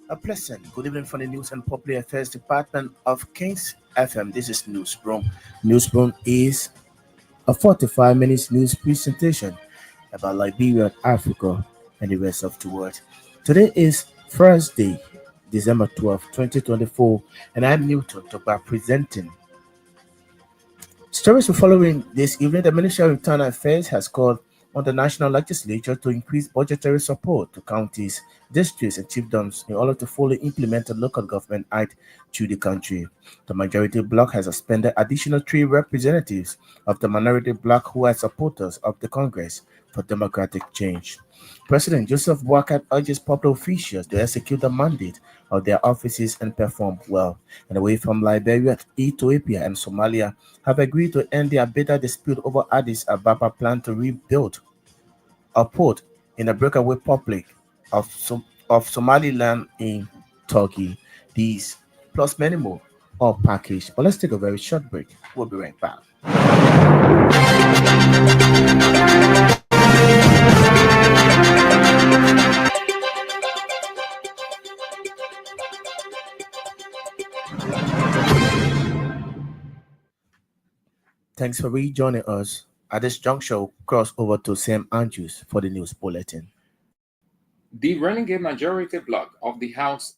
A pleasant good evening from the News and Public Affairs Department of Kings FM. This is Newsroom. Newsroom is a 45 minutes news presentation about Liberia, Africa, and the rest of the world. Today is Thursday, December 12th, 2024, and I'm Newton Tokba presenting. Stories we're following this evening. The Ministry of Internal Affairs has called on the national legislature to increase budgetary support to counties, districts, and chiefdoms in order to fully implement the local government act to the country. The majority bloc has suspended additional 3 representatives of the minority bloc who are supporters of the Congress for Democratic Change. President Joseph Boakai urges public officials to execute the mandate of their offices and perform well. And away from Liberia, Ethiopia, and Somalia have agreed to end their bitter dispute over Addis Ababa plan to rebuild a port in the breakaway republic of Somaliland in Turkey. These, plus many more, all packaged. But let's take a very short break. We'll be right back. Thanks for rejoining us. At this juncture, we'll cross over to Sam Andrews for the news bulletin. The renegade majority bloc of the House,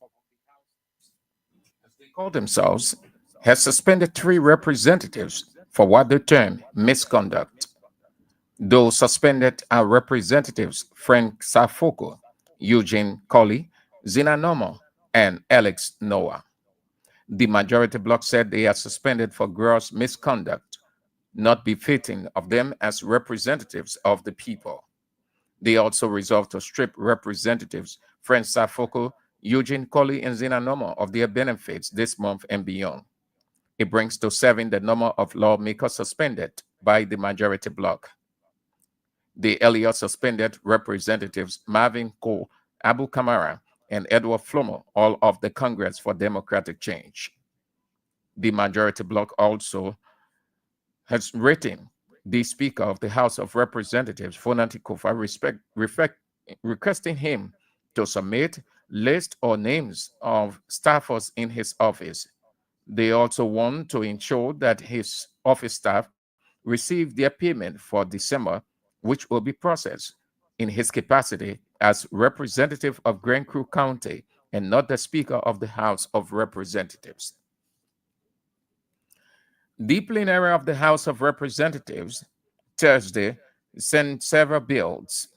as they call themselves, has suspended 3 representatives for what they term misconduct. Those suspended are Representatives Frank Safoko, Eugene Colley, Zina Nomo, and Alex Noah. The majority bloc said they are suspended for gross misconduct, not befitting of them as representatives of the people. They also resolved to strip Representatives Frank Safoko, Eugene Colley, and Zina Nomo of their benefits this month and beyond. It brings to 7 the number of lawmakers suspended by the majority bloc. They earlier suspended Representatives Marvin Cole, Abu Kamara, and Edward Flomo, all of the Congress for Democratic Change. The majority bloc also has written the Speaker of the House of Representatives, Fonati Kofa, requesting him to submit list or names of staffers in his office. They also want to ensure that his office staff receive their payment for December, which will be processed in his capacity as representative of Grand Crew County and not the Speaker of the House of Representatives. The plenary of the House of Representatives Thursday sent several bills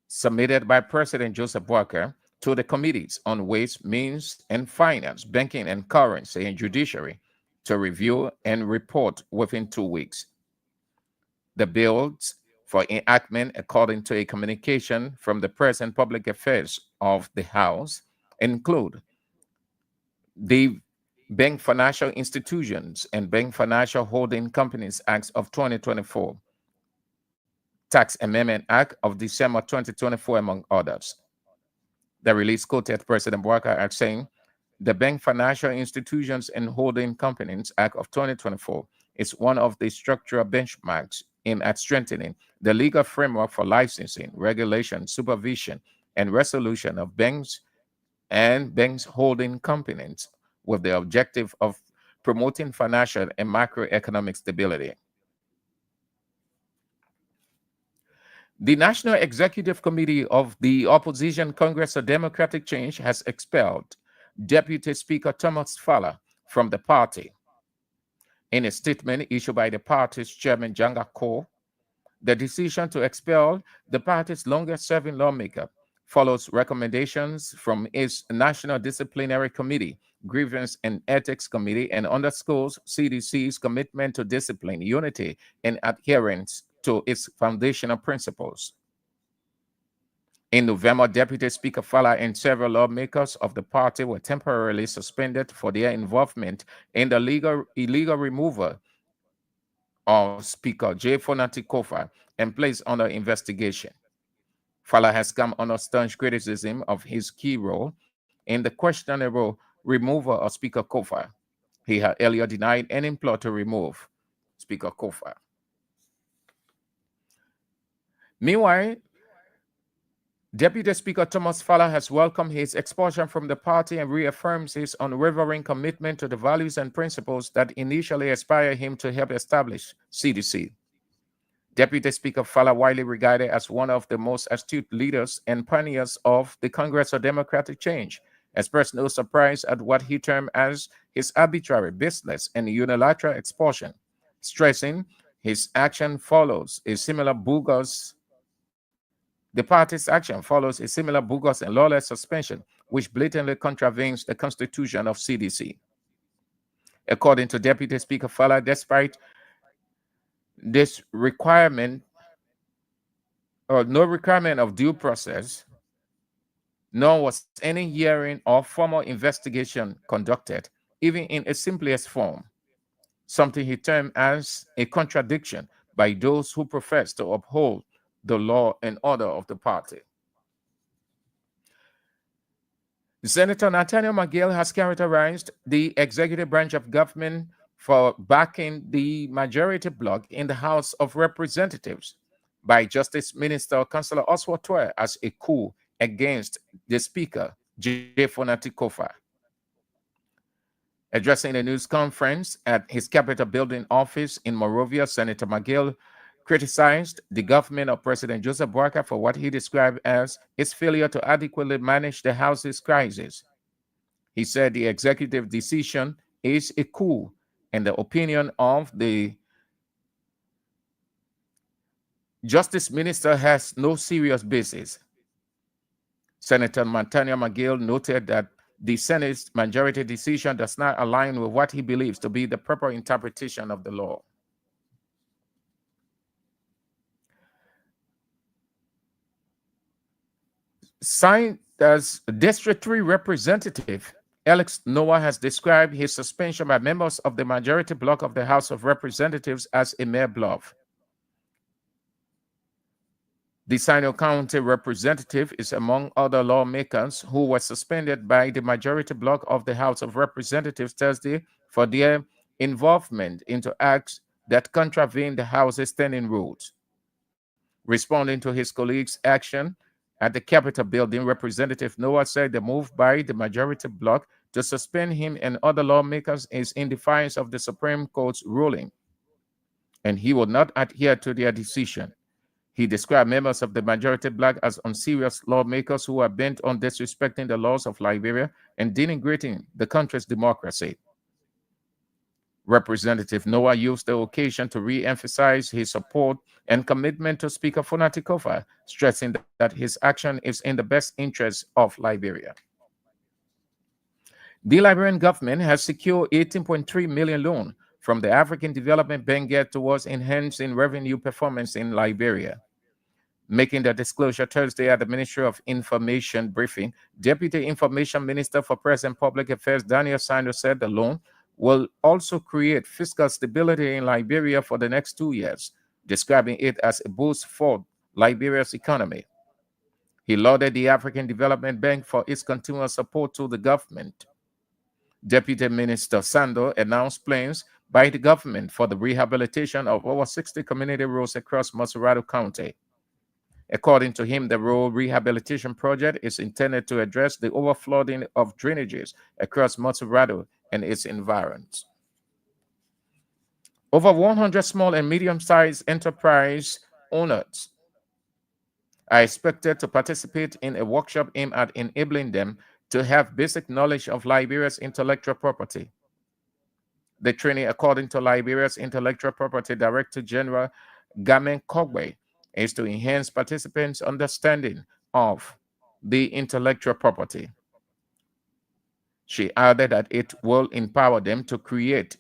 submitted by President Joseph Boakai to the committees on Ways, Means, and Finance, Banking and Currency, and Judiciary to review and report within 2 weeks. The bills for enactment, according to a communication from the Press and Public Affairs of the House, include the Bank Financial Institutions and Bank Financial Holding Companies Act of 2024, Tax Amendment Act of December 2024, among others. The release quoted President Boakai as saying, the Bank Financial Institutions and Holding Companies Act of 2024 is one of the structural benchmarks aimed at strengthening the legal framework for licensing, regulation, supervision, and resolution of banks and banks holding companies with the objective of promoting financial and macroeconomic stability. The National Executive Committee of the Opposition Congress of Democratic Change has expelled Deputy Speaker Thomas Fowler from the party. In a statement issued by the party's chairman, Janga Ko, the decision to expel the party's longest-serving lawmaker, follows recommendations from its National Disciplinary Committee, Grievance and Ethics Committee, and underscores CDC's commitment to discipline, unity, and adherence to its foundational principles. In November, Deputy Speaker Fala and several lawmakers of the party were temporarily suspended for their involvement in the illegal removal of Speaker J. Fonati Kofa and placed under investigation. Fala has come under staunch criticism of his key role in the questionable removal of Speaker Kofa. He had earlier denied any plot to remove Speaker Kofa. Meanwhile, Deputy Speaker Thomas Fala has welcomed his expulsion from the party and reaffirms his unwavering commitment to the values and principles that initially inspired him to help establish CDC. Deputy Speaker Fala, widely regarded as one of the most astute leaders and pioneers of the Congress of Democratic Change, expressed no surprise at what he termed as his arbitrary, baseless, and unilateral expulsion, stressing his action follows a similar bogus the party's action follows a similar bogus and lawless suspension, which blatantly contravenes the constitution of CDC. According to Deputy Speaker Fala, despite this requirement or no requirement of due process, nor was any hearing or formal investigation conducted, even in its simplest form, something he termed as a contradiction by those who profess to uphold the law and order of the party. Senator Nathaniel McGill has characterized the executive branch of government for backing the majority bloc in the House of Representatives by Justice Minister Councillor Oswald Toye as a coup against the Speaker, J. Fonati Kofa. Addressing a news conference at his Capitol Building office in Monrovia, Senator McGill criticized the government of President Joseph Boakai for what he described as its failure to adequately manage the House's crisis. He said the executive decision is a coup, and the opinion of the Justice Minister has no serious basis. Senator Nathaniel McGill noted that the Senate's majority decision does not align with what he believes to be the proper interpretation of the law. Signed as District 3 Representative, Alex Noah has described his suspension by members of the majority bloc of the House of Representatives as a mere bluff. The Sino County representative is among other lawmakers who were suspended by the majority bloc of the House of Representatives Thursday for their involvement into acts that contravene the House's standing rules. Responding to his colleagues' action at the Capitol building, Representative Noah said the move by the majority bloc to suspend him and other lawmakers is in defiance of the Supreme Court's ruling, and he will not adhere to their decision. He described members of the majority bloc as unserious lawmakers who are bent on disrespecting the laws of Liberia and denigrating the country's democracy. Representative Noah used the occasion to re-emphasize his support and commitment to Speaker Fonati Kofa, stressing that his action is in the best interest of Liberia. The Liberian government has secured 18.3 million loan from the African Development Bank geared towards enhancing revenue performance in Liberia. Making the disclosure Thursday at the Ministry of Information briefing, Deputy Information Minister for Press and Public Affairs Daniel Sando said the loan will also create fiscal stability in Liberia for the next 2 years, describing it as a boost for Liberia's economy. He lauded the African Development Bank for its continuous support to the government. Deputy Minister Sando announced plans by the government for the rehabilitation of over 60 community roads across Montserrado County. According to him, the road rehabilitation project is intended to address the overflowing of drainages across Montserrado and its environs. Over 100 small and medium-sized enterprise owners are expected to participate in a workshop aimed at enabling them to have basic knowledge of Liberia's intellectual property. The training, according to Liberia's Intellectual Property Director General Gamen Kogbe, is to enhance participants' understanding of the intellectual property. She added that it will empower them to create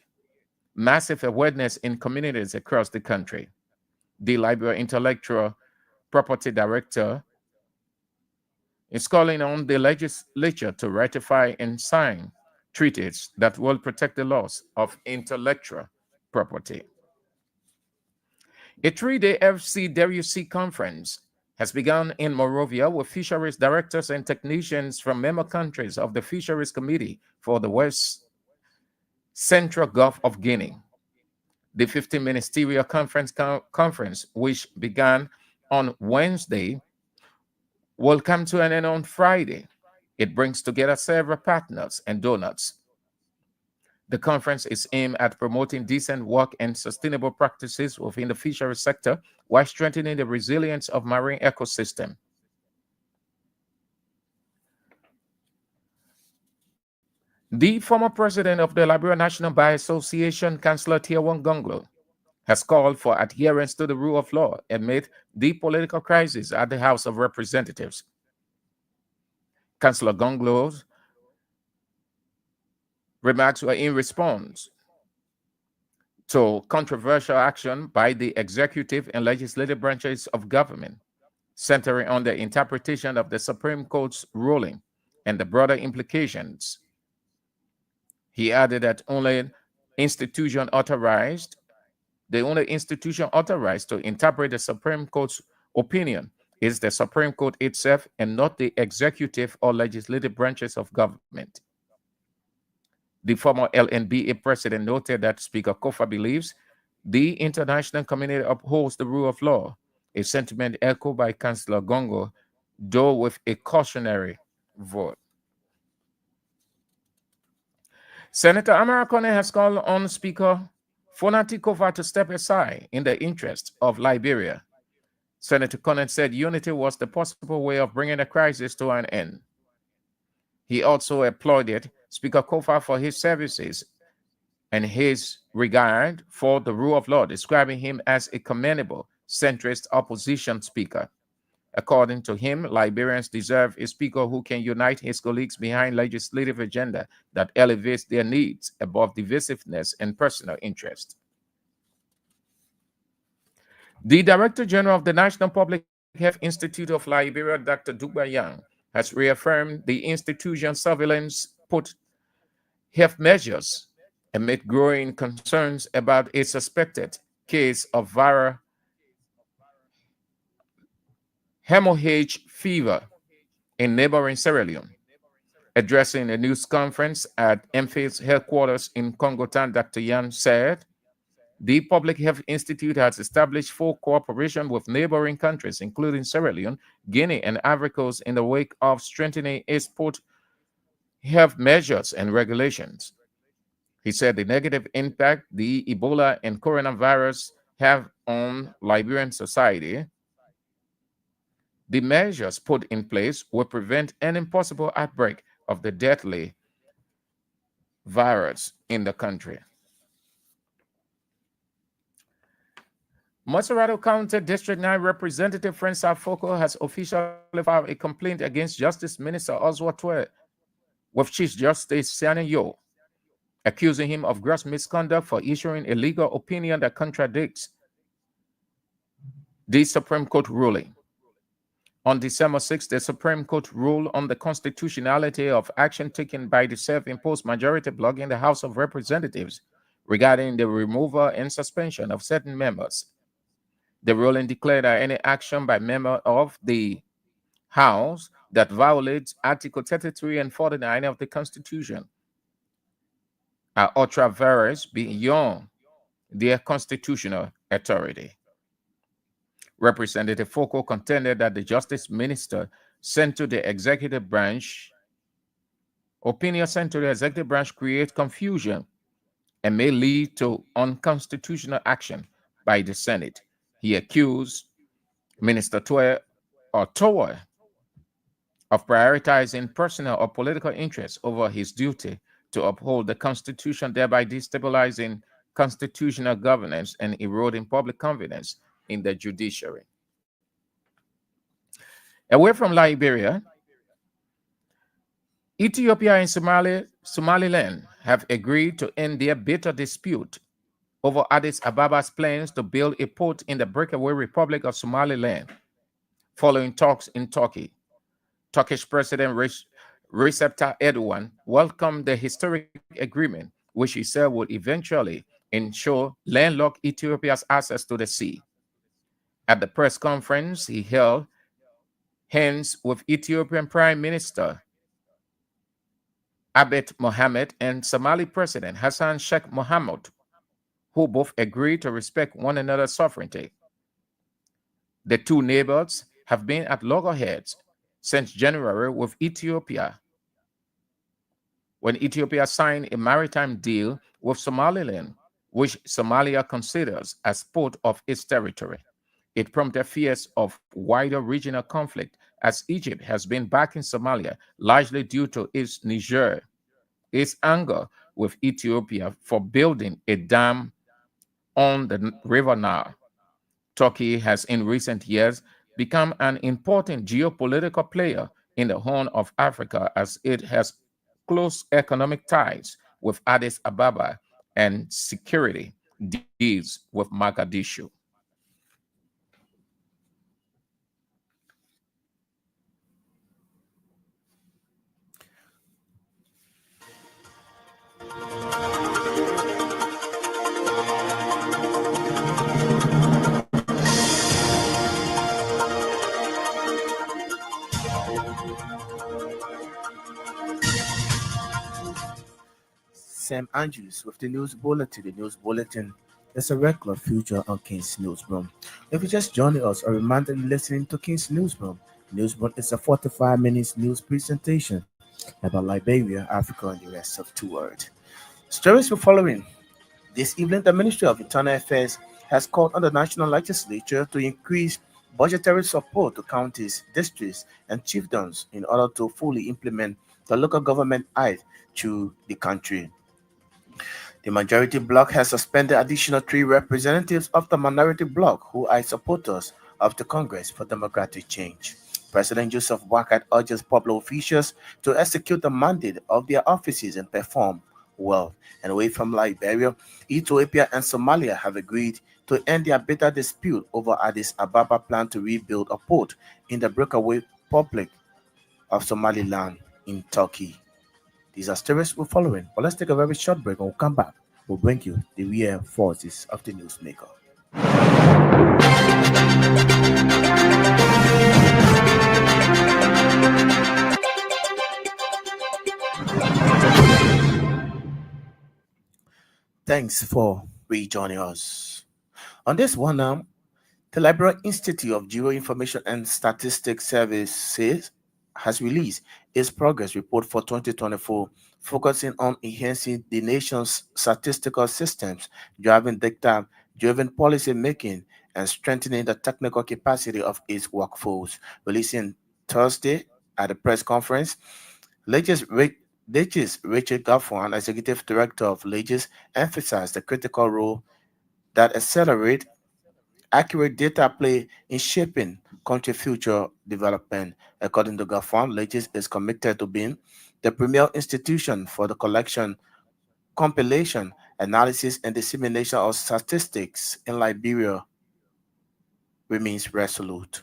massive awareness in communities across the country. The Liberia Intellectual Property Director is calling on the legislature to ratify and sign treaties that will protect the laws of intellectual property. A 3-day FCWC conference has begun in Monrovia with fisheries directors and technicians from member countries of the Fisheries Committee for the West Central Gulf of Guinea. The 15 ministerial conference, which began on Wednesday, will come to an end on Friday. It brings together several partners and donors. The conference is aimed at promoting decent work and sustainable practices within the fisheries sector while strengthening the resilience of marine ecosystem. The former president of the Liberia National Bar Association, Councillor Tiawon Gonglo, has called for adherence to the rule of law amid the political crisis at the House of Representatives. Councillor Gonglo's remarks were in response to controversial action by the executive and legislative branches of government, centering on the interpretation of the Supreme Court's ruling and the broader implications. He added that the only institution authorized to interpret the Supreme Court's opinion is the Supreme Court itself and not the executive or legislative branches of government. The former LNBA president noted that Speaker Kofa believes the international community upholds the rule of law, a sentiment echoed by Councillor Gongo, though with a cautionary vote. Senator Amara Kone has called on Speaker Fonati Kofa to step aside in the interest of Liberia. Senator Kone said unity was the possible way of bringing the crisis to an end. He also applauded Speaker Kofa for his services and his regard for the rule of law, describing him as a commendable centrist opposition speaker. According to him, Liberians deserve a speaker who can unite his colleagues behind legislative agenda that elevates their needs above divisiveness and personal interest. The Director General of the National Public Health Institute of Liberia, Dr. Dugba Yang, has reaffirmed the institution's surveillance put health measures amid growing concerns about a suspected case of viral hemorrhage fever in neighboring Sierra Leone. Addressing a news conference at MFA's headquarters in Congo Town, Dr. Yan said, the Public Health Institute has established full cooperation with neighboring countries, including Sierra Leone, Guinea, and Ivory Coast, in the wake of strengthening its put health measures and regulations. He said the negative impact the Ebola and coronavirus have on Liberian society, the measures put in place will prevent an impossible outbreak of the deadly virus in the country. Montserrado County District 9 Representative Francis Foko has officially filed a complaint against Justice Minister Oswald Twe with Chief Justice Siani Yo, accusing him of gross misconduct for issuing a legal opinion that contradicts the Supreme Court ruling. On December 6, the Supreme Court ruled on the constitutionality of action taken by the self-imposed majority bloc in the House of Representatives regarding the removal and suspension of certain members. The ruling declared that any action by member of the House that violates Article 33 and 49 of the Constitution are ultra vires beyond their constitutional authority. Representative Foko contended that the Justice Minister sent to the executive branch, opinion sent to the executive branch create confusion and may lead to unconstitutional action by the Senate. He accused Minister Toye of prioritizing personal or political interests over his duty to uphold the Constitution, thereby destabilizing constitutional governance and eroding public confidence in the judiciary. Away from Liberia, Ethiopia and Somaliland have agreed to end their bitter dispute over Addis Ababa's plans to build a port in the breakaway Republic of Somaliland following talks in Turkey. Turkish President Recep Tayyip Erdogan welcomed the historic agreement, which he said would eventually ensure landlocked Ethiopia's access to the sea. At the press conference he held hands with Ethiopian Prime Minister Abiy Mohammed and Somali President Hassan Sheikh Mohamud, who both agreed to respect one another's sovereignty. The two neighbors have been at loggerheads since January with Ethiopia, when Ethiopia signed a maritime deal with Somaliland, which Somalia considers as part of its territory. It prompted fears of wider regional conflict as Egypt has been backing Somalia largely due to its anger with Ethiopia for building a dam on the River Nile. Turkey has in recent years become an important geopolitical player in the Horn of Africa as it has close economic ties with Addis Ababa and security deals with Mogadishu. Sam Andrews with the news bulletin. The news bulletin is a regular feature on King's Newsroom. If you just joining us, a reminder you're listening to King's Newsroom. Newsroom is a 45 minutes news presentation about Liberia, Africa, and the rest of the world. Stories we're following. This evening, the Ministry of Internal Affairs has called on the national legislature to increase budgetary support to counties, districts, and chiefdoms in order to fully implement the local government act to the country. The majority bloc has suspended additional three representatives of the minority bloc who are supporters of the Congress for Democratic Change. President Joseph Boakai urges public officials to execute the mandate of their offices and perform well. And away from Liberia, Ethiopia and Somalia have agreed to end their bitter dispute over Addis Ababa plan to rebuild a port in the breakaway Republic of Somaliland in Turkey. These are stories we're following, but let's take a very short break and we'll come back. We'll bring you the real forces of the newsmaker. Thanks for rejoining us. On this one the Liberia Institute of Geo Information and Statistics Services has released its progress report for 2024, focusing on enhancing the nation's statistical systems, driving data-driven policy making, and strengthening the technical capacity of its workforce. Releasing Thursday at a press conference, Legis Rachel Gaffwan, Executive Director of Legis, emphasized the critical role that accelerate accurate data play in shaping country future development. According to Gafan, Legis is committed to being the premier institution for the collection, compilation, analysis, and dissemination of statistics in Liberia remains resolute.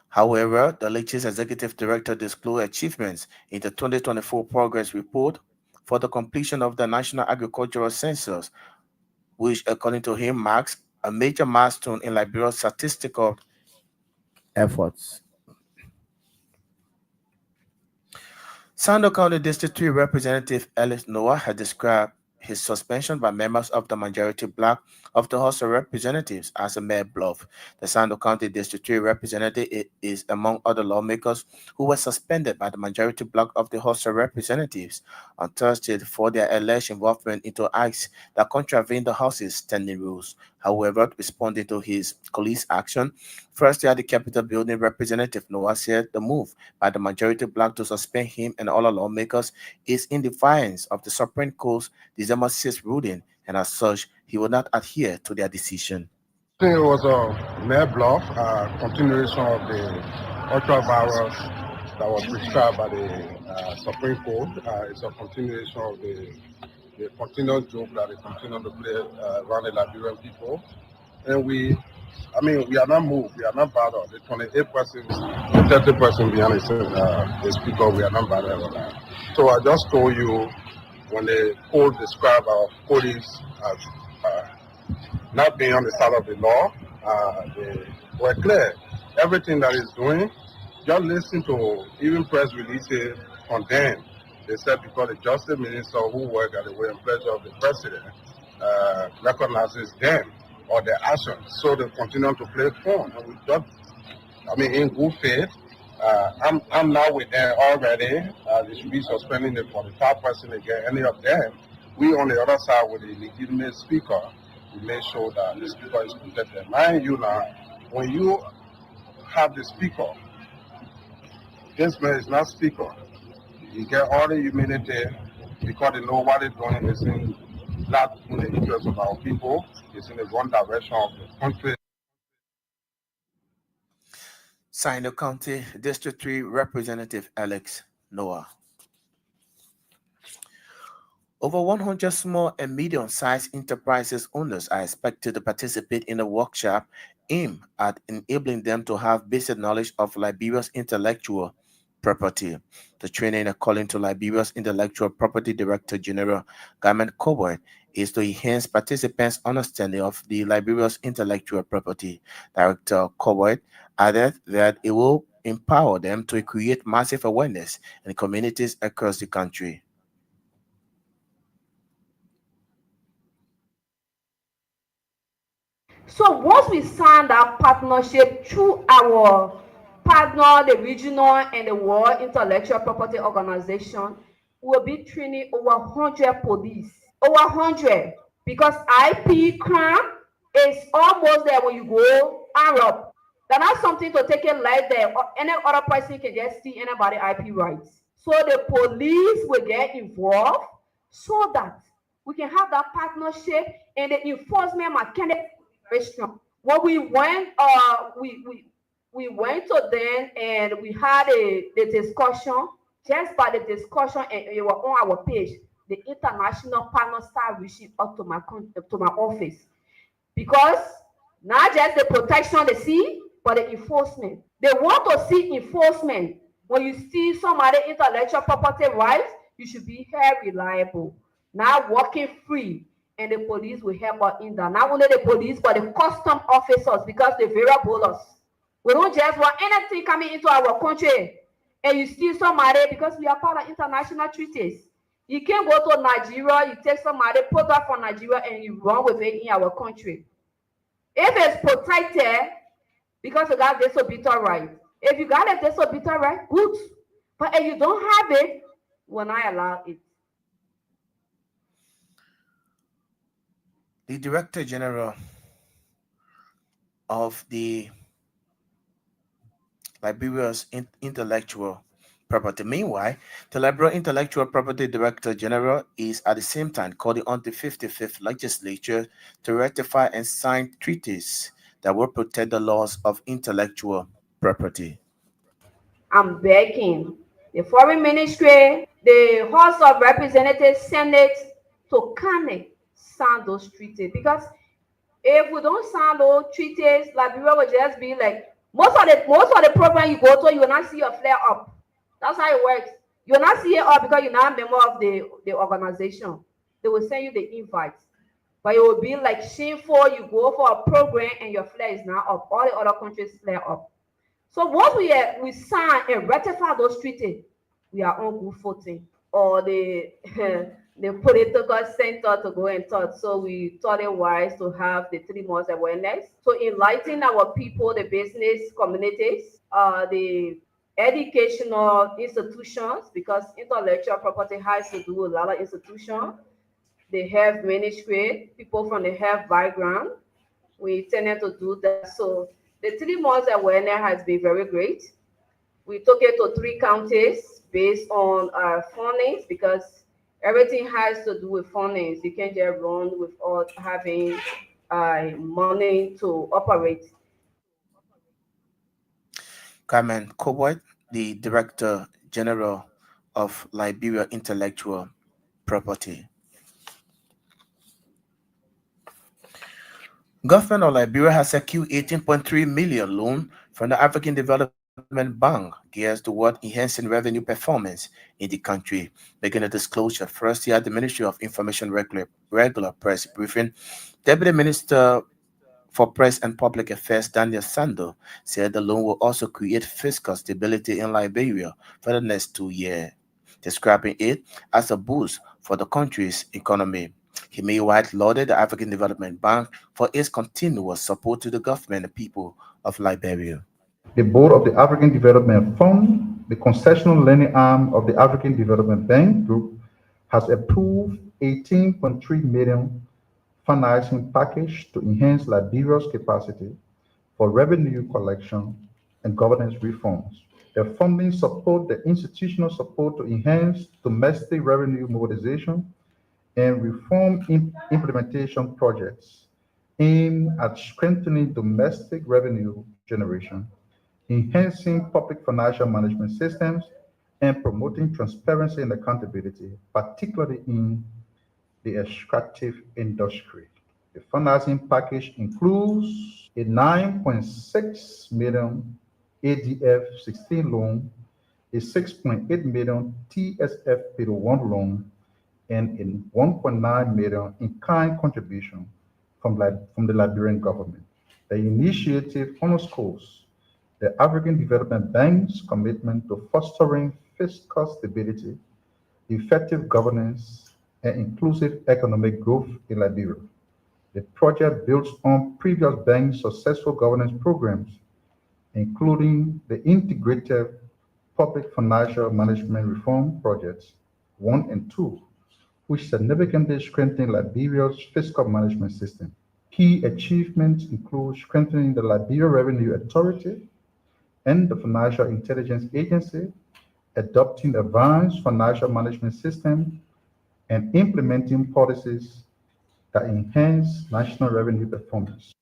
However, the Legis executive director disclosed achievements in the 2024 progress report for the completion of the National Agricultural Census, which, according to him, marks a major milestone in Liberia's statistical efforts. Sando County District 3 Representative Ellis Noah had described his suspension by members of the majority bloc of the House of Representatives as a mere bluff. The Sando County District 3 representative is among other lawmakers who were suspended by the majority bloc of the House of Representatives on Thursday for their alleged involvement into acts that contravened the House's standing rules. However, responding to his colleague's action, Thursday at the Capitol building, Representative Noah said the move by the majority bloc to suspend him and all lawmakers is in defiance of the Supreme Court's December 6th ruling, and as such, he will not adhere to their decision. I think it was a mere bluff, continuation of the ultra virus that was prescribed by the Supreme Court. It's a continuation of the continuous joke that they continue to play around the Liberian people. And we are not moved, we are not bothered. The 28 persons, the 30 person behind the speaker, we are not bothered with that. So I just told you when the court described our police as not being on the side of the law, they were clear. Everything that is doing, just listen to even press releases condemn. They said because the justice minister who work at the will and pleasure of the president recognizes them or their actions, so they continue to play phone. And we just, in good faith, I'm now with them already. They should be suspending the 45% again. Any of them, we on the other side with the legitimate speaker, we make sure that the speaker is protected. Mind you now, when you have the speaker, this man is not speaker. You get all the humility because they know what they're doing is in not in the interest of our people, it's in the wrong direction of the country. Sino County District 3 Representative Alex Noah. Over 100 small and medium-sized enterprises owners are expected to participate in a workshop aimed at enabling them to have basic knowledge of Liberia's intellectual property. The training, according to Liberia's Intellectual Property Director General Garment Coward, is to enhance participants' understanding of the Liberia's intellectual property. Director Coward added that it will empower them to create massive awareness in communities across the country. So once we sign that partnership through our partner, the regional and the World Intellectual Property Organization, we'll be training over 100 police. Over 100. Because IP crime is almost there when you go Arab. That's not something to take it like that. Or any other person can just see anybody IP rights. So the police will get involved so that we can have that partnership and the enforcement mechanism. When we went to them and we had the discussion. Just by the discussion and it was on our page, the international partner started reaching out to my office because not just the protection they see, but the enforcement. They want to see enforcement. When you see somebody intellectual property rights, you should be here reliable, not walking free. And the police will help us in that. Not only the police, but the custom officers, because they variable us. We don't just want anything coming into our country. And you see somebody, because we are part of international treaties. You can't go to Nigeria, you take somebody, put that from Nigeria, and you run with it in our country. If it's protected, because you got disobedient right. If you got a disobedient right, good. But if you don't have it, will not allow it. The Director General of the Liberia's Intellectual Property. Meanwhile, the Liberia Intellectual Property Director General is at the same time calling on the 55th Legislature to ratify and sign treaties that will protect the laws of intellectual property. I'm begging the Foreign Ministry, the House of Representatives, Senate to kind sign those treaties because if we don't sign those treaties, Liberia will just be like most of the program you go to, you will not see your flare up. That's how it works. You will not see it up because you're not a member of the organization. They will send you the invites. But it will be like shameful. You go for a program and your flare is not up. All the other countries flare up. So once we sign and ratify those treaties, we are on good footing. Or the the political center to go and talk. So we thought it wise to have the 3 months awareness to enlighten our people, the business communities, the educational institutions, because intellectual property has to do with a lot of institutions. The health ministry, people from the health background, we tended to do that. So the 3 months awareness has been very great. We took it to 3 counties based on fundings because everything has to do with fundings. You can't just run without having money to operate. Carmen Cobalt, the Director General of Liberia Intellectual Property. Government of Liberia has secured 18.3 million loan from the African Development Bank geared toward enhancing revenue performance in the country. Making a disclosure first year at the Ministry of Information regular press briefing, Deputy Minister for Press and Public Affairs Daniel Sando said the loan will also create fiscal stability in Liberia for the next 2 years, describing it as a boost for the country's economy. He meanwhile lauded the African Development Bank for its continuous support to the government and people of Liberia. The board of the African Development Fund, the concessional lending arm of the African Development Bank Group, has approved 18.3 million financing package to enhance Liberia's capacity for revenue collection and governance reforms. The funding support the institutional support to enhance domestic revenue mobilization and reform implementation projects aimed at strengthening domestic revenue generation, enhancing public financial management systems, and promoting transparency and accountability, particularly in the extractive industry. The financing package includes a 9.6 million ADF 16 loan, a 6.8 million TSF 1 loan, and a 1.9 million in-kind contribution from the Liberian government. The initiative underscores the African Development Bank's commitment to fostering fiscal stability, effective governance, and inclusive economic growth in Liberia. The project builds on previous bank's successful governance programs, including the Integrated Public Financial Management Reform Projects 1 and 2, which significantly strengthened Liberia's fiscal management system. Key achievements include strengthening the Liberia Revenue Authority and the Financial Intelligence Agency, adopting advanced financial management systems, and implementing policies that enhance national revenue performance.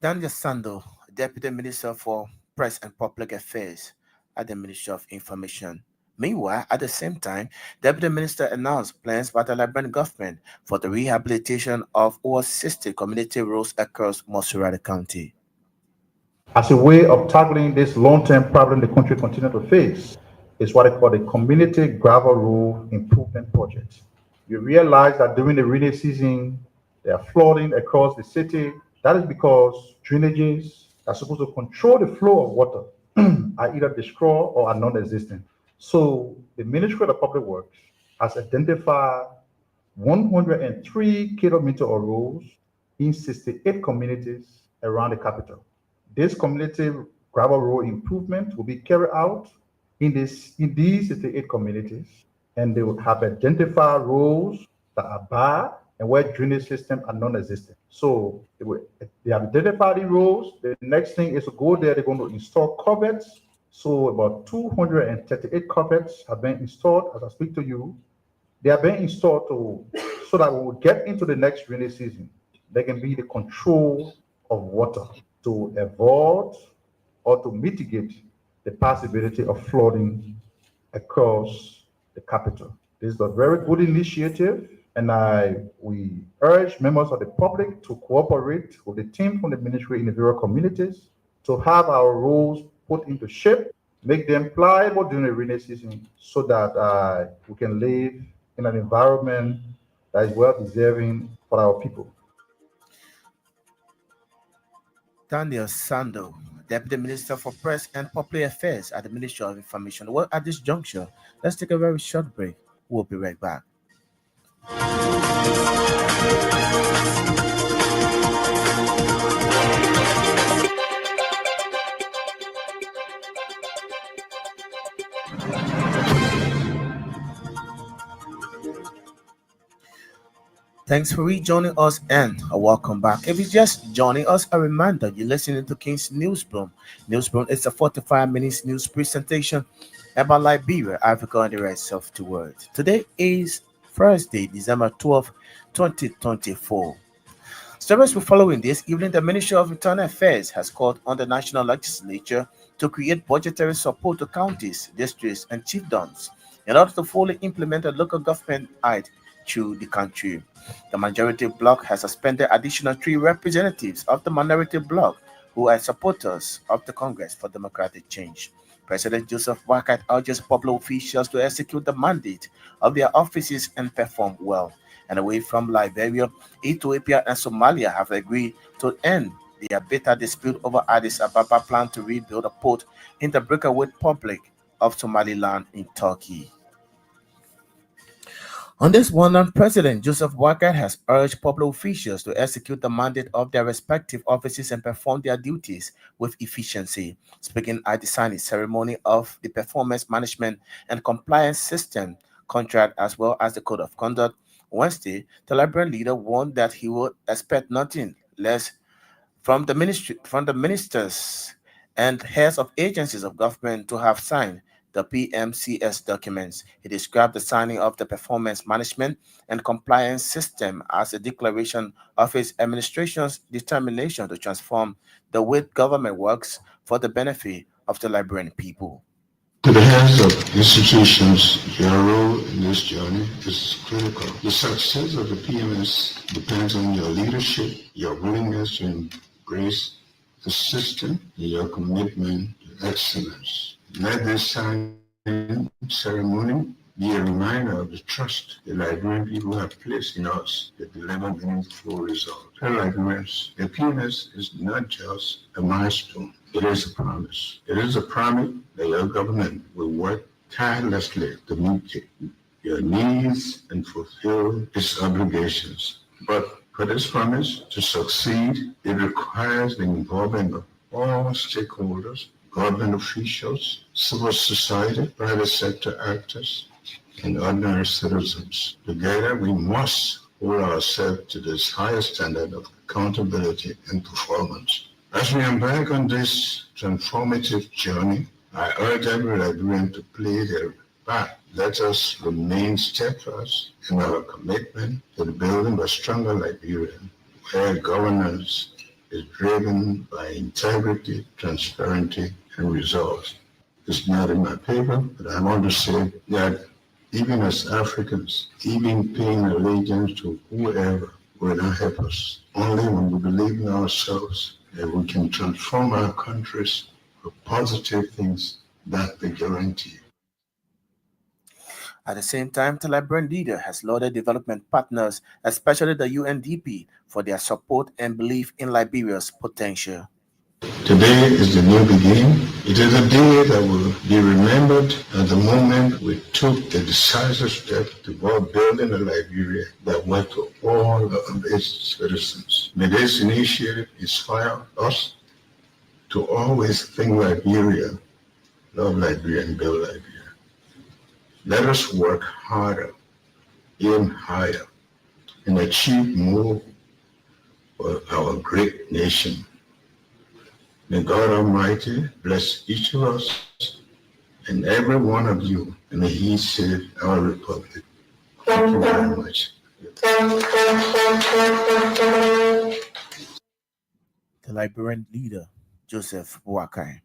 Daniel Sando, Deputy Minister for Press and Public Affairs at the Ministry of Information. Meanwhile, at the same time, Deputy Minister announced plans by the Liberian government for the rehabilitation of over 60 community roads across Mosuradi County. As a way of tackling this long-term problem the country continues to face, is what I call the Community Gravel Road Improvement Project. You realize that during the rainy season, there are flooding across the city. That is because drainages that are supposed to control the flow of water are either destroyed or are non-existent. So the Ministry of Public Works has identified 103 kilometers of roads in 68 communities around the capital. This community gravel road improvement will be carried out in these 68 communities, and they will have identified roads that are bad and where drainage systems are non-existent. So they have identified the roads. The next thing is to go there. They're going to install culverts. So about 238 culverts have been installed as I speak to you. They are being installed so that when we get into the next rainy season, there can be the control of water to avoid or to mitigate the possibility of flooding across the capital. This is a very good initiative, and we urge members of the public to cooperate with the team from the ministry in the various communities to have our roads put into shape, make them pliable during the rainy season so that we can live in an environment that is well deserving for our people. Daniel Sando, Deputy Minister for Press and Public Affairs at the Ministry of Information. Well, at this juncture, let's take a very short break. We'll be right back. Thanks for rejoining us and welcome back. If you're just joining us, a reminder you're listening to King's Newsroom. Newsroom is a 45 minutes news presentation about Liberia, Africa, and the rest of the world. Today is Thursday, December 12th, 2024. Service will follow in this evening. The Ministry of Internal Affairs has called on the National Legislature to create budgetary support to counties, districts, and chiefdoms in order to fully implement the local government act through the country. The majority bloc has suspended additional three representatives of the minority bloc who are supporters of the Congress for Democratic Change. President Joseph Boakai urges public officials to execute the mandate of their offices and perform well. And away from Liberia, Ethiopia, and Somalia have agreed to end their bitter dispute over Addis Ababa plan to rebuild a port in the breakaway Republic of Somaliland in Turkey. On this one, President Joseph Boakai has urged public officials to execute the mandate of their respective offices and perform their duties with efficiency. Speaking at the signing ceremony of the Performance Management and Compliance System contract as well as the Code of Conduct Wednesday, the Liberal leader warned that he would expect nothing less from the ministers and heads of agencies of government to have signed the PMCS documents. He described the signing of the Performance Management and Compliance System as a declaration of his administration's determination to transform the way government works for the benefit of the Liberian people. To the heads of institutions, your role in this journey is critical. The success of the PMS depends on your leadership, your willingness to embrace the system, and your commitment to excellence. Let this signing ceremony be a reminder of the trust the Liberian people have placed in us to deliver meaningful results. For Liberians, the PMS is not just a milestone. It is a promise. It is a promise that your government will work tirelessly to meet your needs and fulfill its obligations. But for this promise to succeed, it requires the involvement of all stakeholders, government officials, civil society, private sector actors, and ordinary citizens. Together, we must hold ourselves to this higher standard of accountability and performance. As we embark on this transformative journey, I urge every Liberian to play their part. Let us remain steadfast in our commitment to the building of a stronger Liberia, where governance is driven by integrity, transparency, and results. It's not in my paper, but I want to say that even as Africans, even paying allegiance to whoever will not help us. Only when we believe in ourselves that we can transform our countries for positive things that they guarantee. At the same time, the Liberian leader has lauded development partners, especially the UNDP, for their support and belief in Liberia's potential. Today is the new beginning. It is a day that will be remembered at the moment we took the decisive step toward building a Liberia that worked for all of its citizens. May this initiative inspire us to always think Liberia, love Liberia, and build Liberia. Let us work harder, aim higher, and achieve more for our great nation. May God Almighty bless each of us and every one of you, and may He save our republic. Thank you very much. The Liberian leader, Joseph Boakai.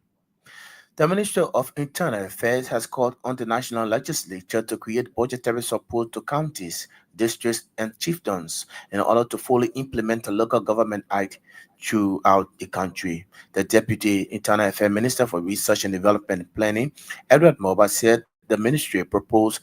The Ministry of Internal Affairs has called on the national legislature to create budgetary support to counties, districts, and chiefdoms in order to fully implement the local government act throughout the country. The Deputy Internal Affairs Minister for Research and Development Planning, Edward Moba, said the ministry proposed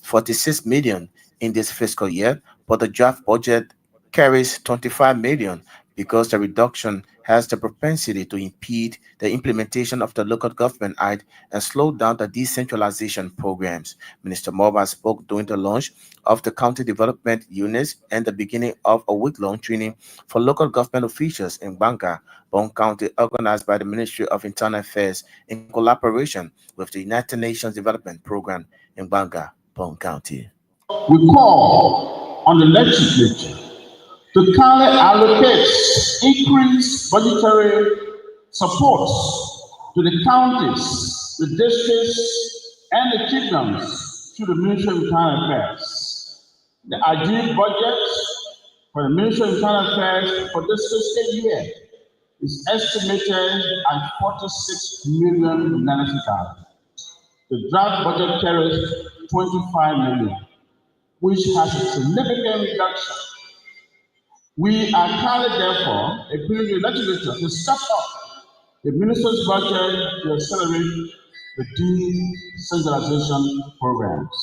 46 million in this fiscal year, but the draft budget carries 25 million because the reduction has the propensity to impede the implementation of the Local Government Act and slow down the decentralization programs. Minister Moba spoke during the launch of the county development units and the beginning of a week-long training for local government officials in Banga, Broom County, organized by the Ministry of Internal Affairs in collaboration with the United Nations Development Program in Banga, Broom County. We call on the legislature to kindly allocate increased budgetary support to the counties, the districts, and the chiefdoms through the Ministry of Internal Affairs. The ideal budget for the Ministry of Internal Affairs for this fiscal year is estimated at 46 million Naira. The draft budget carries 25 million, which has a significant reduction. We are currently, therefore, appealing to the legislature to step up the minister's budget to accelerate the decentralization programs.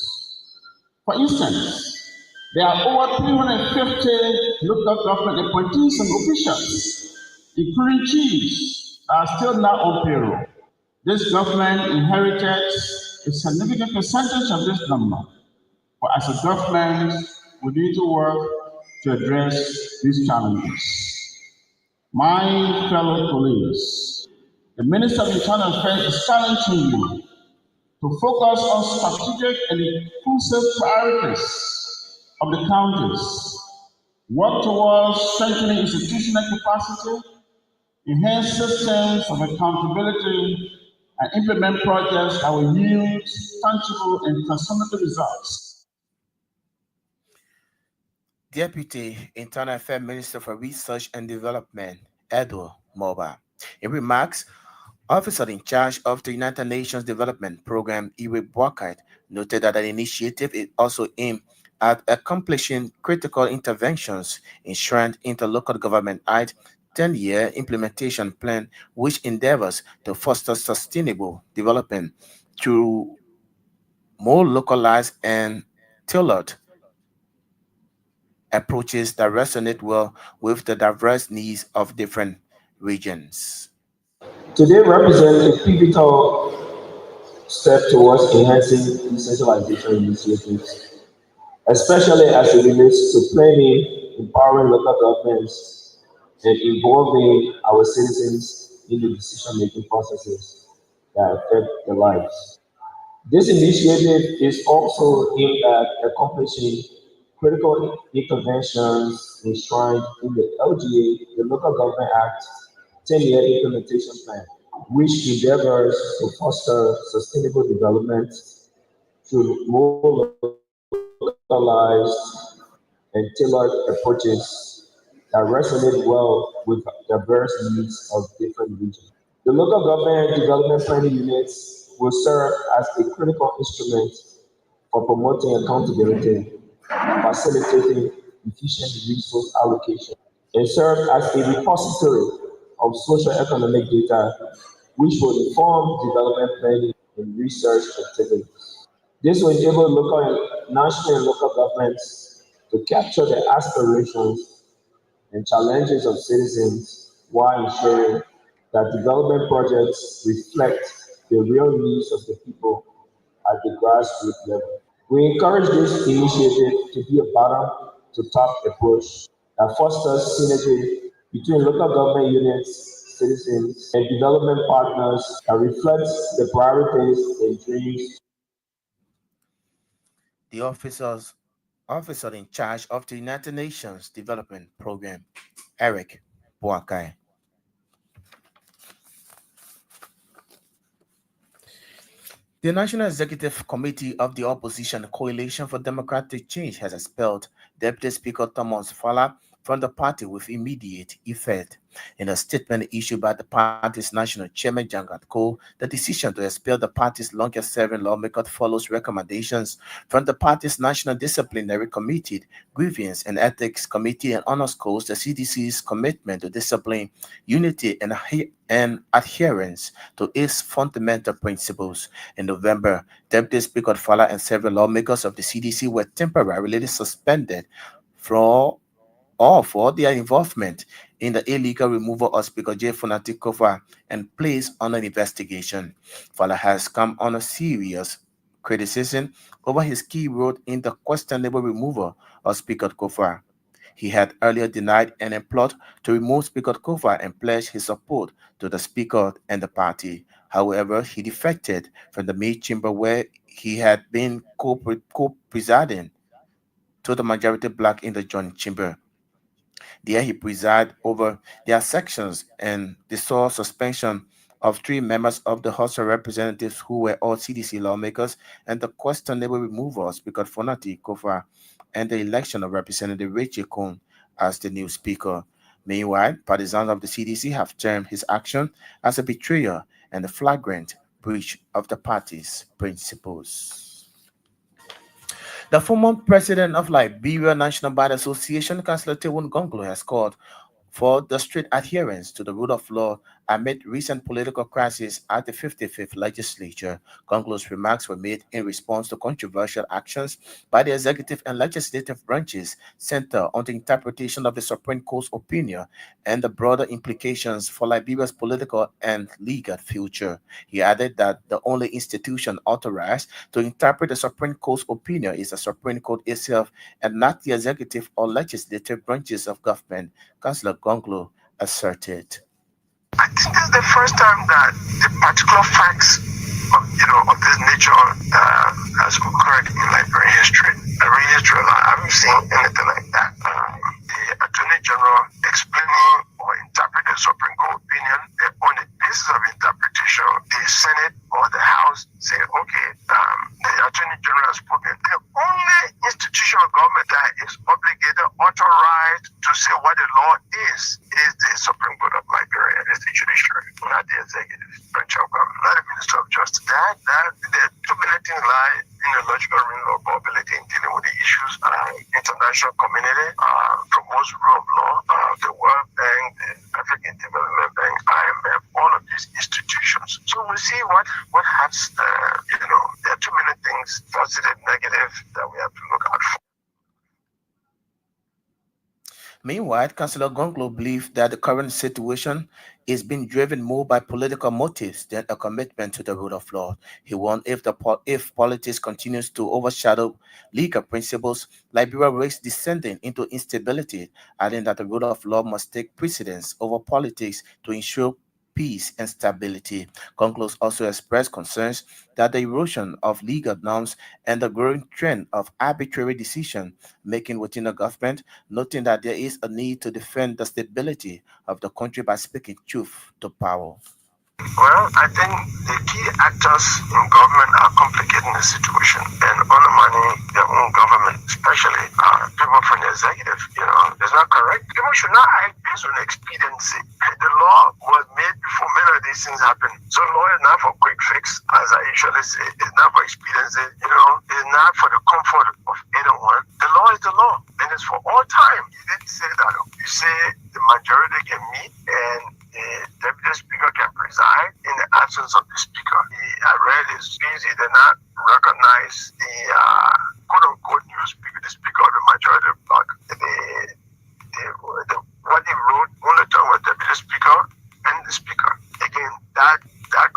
For instance, there are over 350 local government appointees and officials, including chiefs, that are still not on payroll. This government inherited a significant percentage of this number, but as a government, we need to work to address these challenges. My fellow colleagues, the Minister of Internal Affairs is challenging you to focus on strategic and inclusive priorities of the counties, work towards strengthening institutional capacity, enhance systems of accountability, and implement projects that will yield tangible and transformative results. Deputy Internal Affairs Minister for Research and Development, Edward Moba. In remarks, officer in charge of the United Nations Development Program, Iwe Boakait, noted that the initiative is also aimed at accomplishing critical interventions enshrined into local government Act 10-year implementation plan, which endeavors to foster sustainable development through more localized and tailored approaches that resonate well with the diverse needs of different regions. Today represents a pivotal step towards enhancing decentralization initiatives, especially as it relates to planning, empowering local governments, and involving our citizens in the decision-making processes that affect their lives. This initiative is also aimed at accomplishing critical interventions enshrined in the LGA, the Local Government Act 10-year implementation plan, which endeavors to foster sustainable development through more localized and tailored approaches that resonate well with diverse needs of different regions. The local government development planning units will serve as a critical instrument for promoting accountability, facilitating efficient resource allocation, and serve as a repository of socio-economic data which will inform development planning and research activities. This will enable local and national and local governments to capture the aspirations and challenges of citizens while ensuring that development projects reflect the real needs of the people at the grassroots level. We encourage this initiative to be a bottom to top approach that fosters synergy between local government units, citizens, and development partners that reflects the priorities and dreams. The officer in charge of the United Nations Development Program, Eric Boakai. The National Executive Committee of the Opposition Coalition for Democratic Change has expelled Deputy Speaker Thomas Fala from the party with immediate effect. In a statement issued by the party's national chairman, Jangat Koh, the decision to expel the party's longest-serving lawmaker follows recommendations from the party's National Disciplinary Committee, Grievance and Ethics Committee, and underscores the CDC's commitment to discipline, unity, and adherence to its fundamental principles. In November, Deputy Speaker Fala and several lawmakers of the CDC were temporarily suspended from or for their involvement in the illegal removal of Speaker J. Funati Kofa and placed under investigation. Fala has come under serious criticism over his key role in the questionable removal of Speaker Kofa. He had earlier denied any plot to remove Speaker Kofa and pledged his support to the Speaker and the party. However, he defected from the main chamber where he had been co-presiding to the majority bloc in the joint chamber. There he presided over their sections and the sole suspension of three members of the House of Representatives who were all CDC lawmakers and the questionable removal of Speaker Fonati Kofa and the election of Representative Rachel Cohn as the new speaker. Meanwhile, partisans of the CDC have termed his action as a betrayal and a flagrant breach of the party's principles. The former president of Liberia National Bar Association, Councillor Tewun Gonglo, has called for the strict adherence to the rule of law amid recent political crisis at the 55th legislature. Gonglo's remarks were made in response to controversial actions by the executive and legislative branches center on the interpretation of the Supreme Court's opinion and the broader implications for Liberia's political and legal future. He added that the only institution authorized to interpret the Supreme Court's opinion is the Supreme Court itself and not the executive or legislative branches of government. Councillor Gonglo asserted. I think this is the first time that the particular facts of this nature has occurred in Liberian history. Liberian history, I haven't seen anything like that. The Attorney General explaining or interpreting the Supreme Court opinion on the basis of interpretation, the Senate or the House say, okay, the Attorney General has spoken. The only institution of government that is obligated, authorized to say what the law is the Supreme Court of Liberia, is the judiciary, not the executive branch of government, not the Minister of Justice. The two many things lie in the logical realm of probability in dealing with the issues. International community promotes rule of law, the World Bank, the African Development Bank, IMF, all of these institutions. So we'll see what happens. There are too many things, positive, negative, that we have to look out for. Meanwhile, Councillor Gonglo believes that the current situation is being driven more by political motives than a commitment to the rule of law. He warned if politics continues to overshadow legal principles, Liberia risks descending into instability, adding that the rule of law must take precedence over politics to ensure peace and stability. Conclose also expressed concerns that the erosion of legal norms and the growing trend of arbitrary decision making within the government, noting that there is a need to defend the stability of the country by speaking truth to power. Well, I think the key actors in government are complicating the situation and undermining their own government, especially people from the executive. It's not correct. People should not act based on expediency. The law was made before many of these things happen. So law is not for quick fix, as I usually say. It's not for expediency. It's not for the comfort of anyone. The law is the law, and it's for all time. You didn't say that. You say the majority can meet and the deputy speaker can preside in the absence of the speaker. I read his speech. He did not recognize the quote-unquote new speaker, the speaker of the majority bloc. What he wrote only talking about the deputy speaker and the speaker. Again, that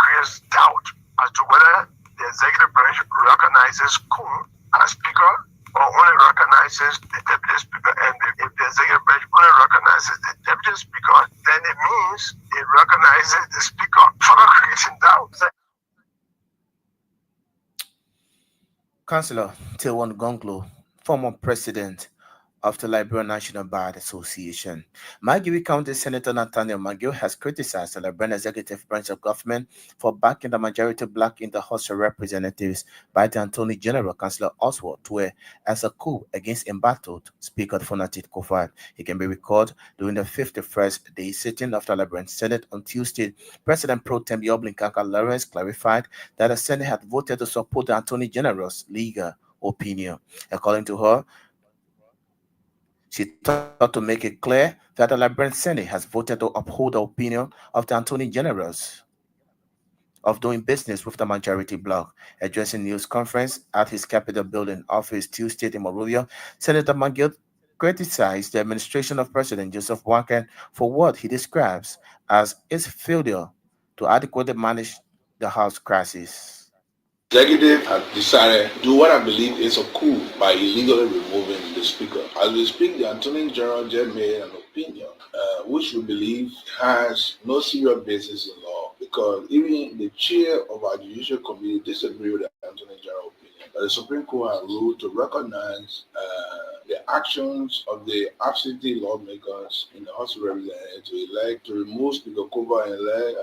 creates doubt as to whether the executive branch recognizes Kun as speaker or only recognizes the deputy speaker. And if the executive branch only recognizes the deputy speaker, then it means it recognizes the speaker, further creating doubt. Councillor Tewun Gonglo, former president of the Liberian National Bar Association. Magui County Senator Nathaniel Magio has criticized the Liberian executive branch of government for backing the majority black in the House of Representatives by the Attorney General, Councillor Oswald Tue, as a coup against embattled Speaker Fonatit Kofad. He can be recalled during the 51st day sitting of the Liberian Senate on Tuesday. President Pro Tem Yoblin Kaka Lawrence clarified that the Senate had voted to support the Attorney General's legal opinion. According to her, she thought to make it clear that the Liberian Senate has voted to uphold the opinion of the Attorney Generals of doing business with the majority bloc. Addressing news conference at his Capitol building office Tuesday in Monrovia, Senator McGill criticized the administration of President Joseph Walker for what he describes as its failure to adequately manage the House crisis. Executive has decided to do what I believe is a coup by illegally removing the speaker. As we speak, the Attorney General just made an opinion, which we believe has no serious basis in law, because even the chair of our judicial committee disagreed with the Attorney General opinion. The Supreme Court has ruled to recognize the actions of the absentee lawmakers in the House of Representatives to elect, to remove Speaker Koba and elect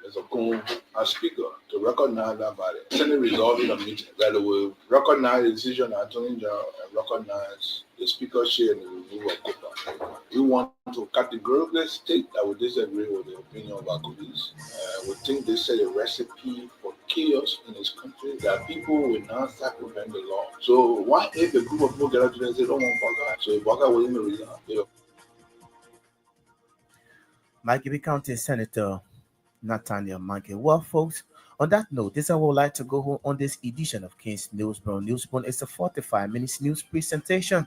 Mr. Kuhn as Speaker to recognize that body. Senate resolved in a meeting that it will recognize the decision of Attorney General and recognize the Speaker's share in the removal of COPA. We want to categorically state that we disagree with the opinion of our colleagues. We think they set a recipe for chaos in this country that people will now circumvent the law. So why if a group of people get up today and say, don't want Baka? So if Baka will even resign. Mikey County Senator Nathaniel Mankey. Well, folks, on that note, this I would like to go home on this edition of King's Newsbone. Newsbone is a 45 minutes news presentation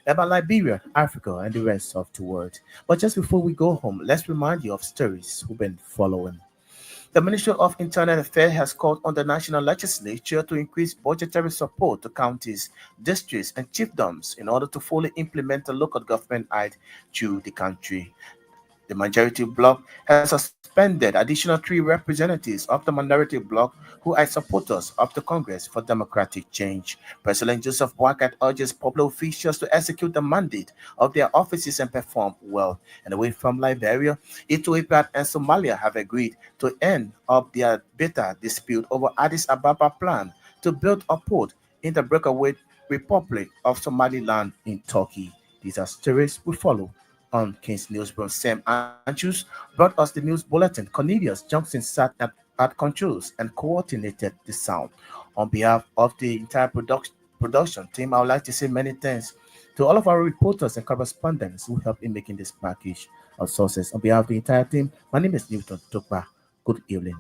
about Liberia, Africa, and the rest of the world. But just before we go home, let's remind you of stories we've been following. The Ministry of Internal Affairs has called on the national legislature to increase budgetary support to counties, districts, and chiefdoms in order to fully implement the local government act through the country. The majority bloc has suspended additional 3 representatives of the minority bloc who are supporters of the Congress for Democratic Change. President Joseph Boakai urges public officials to execute the mandate of their offices and perform well. And away from Liberia, Ethiopia and Somalia have agreed to end up their bitter dispute over Addis Ababa plan to build a port in the breakaway Republic of Somaliland in Turkey. These are stories we follow on King's Newsroom. Sam Andrews brought us the news bulletin. Cornelius Johnson sat at controls and coordinated the sound. On behalf of the entire production team, I would like to say many thanks to all of our reporters and correspondents who helped in making this package of sources. On behalf of the entire team, my name is Newton Tukba. Good evening.